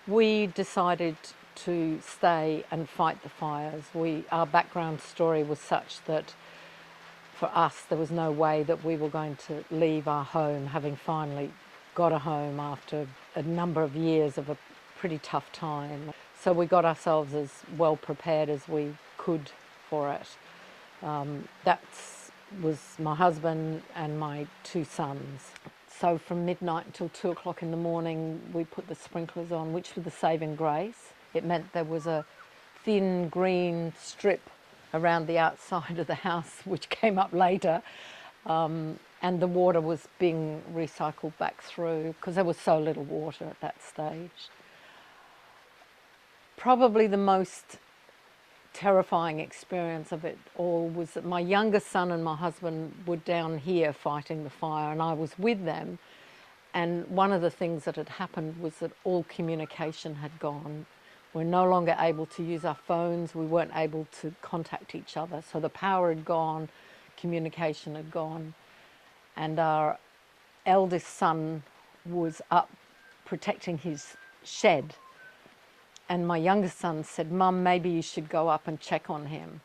We decided to stay and fight the fires. Our background story was such that for us there was no way that we were going to leave our home, having finally got a home after a number of years of a pretty tough time. So we got ourselves as well prepared as we could for it. That was my husband and my 2 sons. So from midnight until 2 o'clock in the morning, we put the sprinklers on, which was the saving grace. It meant there was a thin green strip around the outside of the house, which came up later, and the water was being recycled back through because there was so little water at that stage. Probably the most terrifying experience of it all was that my youngest son and my husband were down here fighting the fire, and I was with them. And one of the things that had happened was that all communication had gone. We're no longer able to use our phones. We weren't able to contact each other. So the power had gone, communication had gone. And our eldest son was up protecting his shed. And my youngest son said, "Mum, maybe you should go up and check on him."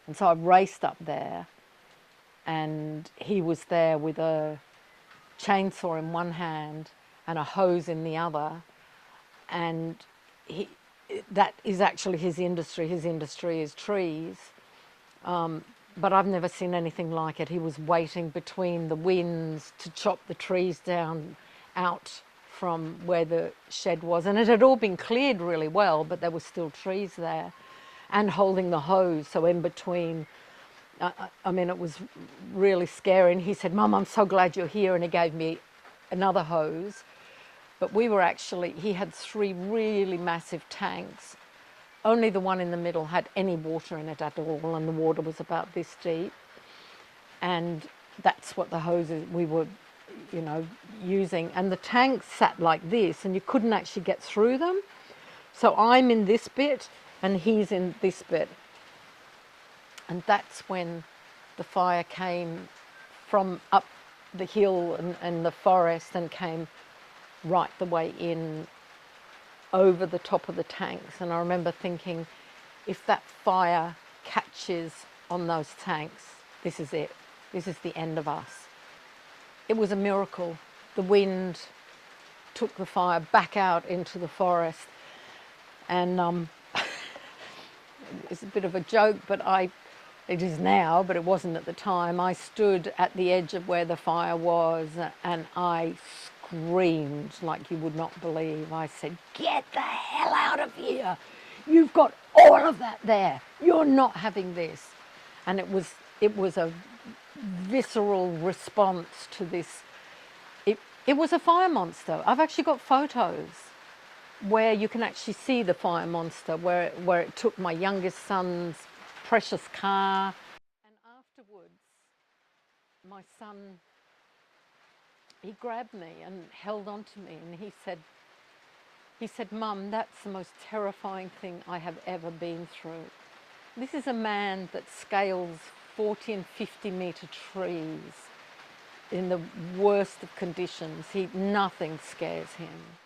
And so I raced up there, and he was there with a chainsaw in one hand and a hose in the other. And that is actually his industry. His industry is trees. But I've never seen anything like it. He was waiting between the winds to chop the trees down out from where the shed was, and it had all been cleared really well, but there were still trees there, and holding the hose. So in between, I mean, it was really scary. And he said, "Mum, I'm so glad you're here," and he gave me another hose. But he had 3 really massive tanks. Only the one in the middle had any water in it at all, and the water was about this deep. And that's what the hoses we were using. And the tanks sat like this, and you couldn't actually get through them. So I'm in this bit and he's in this bit. And that's when the fire came from up the hill and the forest, and came right the way in over the top of the tanks. And I remember thinking, if that fire catches on those tanks, this is it. This is the end of us. It was a miracle. The wind took the fire back out into the forest, and it's a bit of a joke, but it is now, but it wasn't at the time. I stood at the edge of where the fire was, and I screamed like you would not believe. I said, "Get the hell out of here! You've got all of that there. You're not having this." And it was a visceral response to this. It was a fire monster. I've actually got photos where you can actually see the fire monster, where it took my youngest son's precious car. And afterwards, my son, he grabbed me and held on to me, and he said, "Mum, that's the most terrifying thing I have ever been through." This is a man that scales 40 and 50 metre trees in the worst of conditions. Nothing scares him.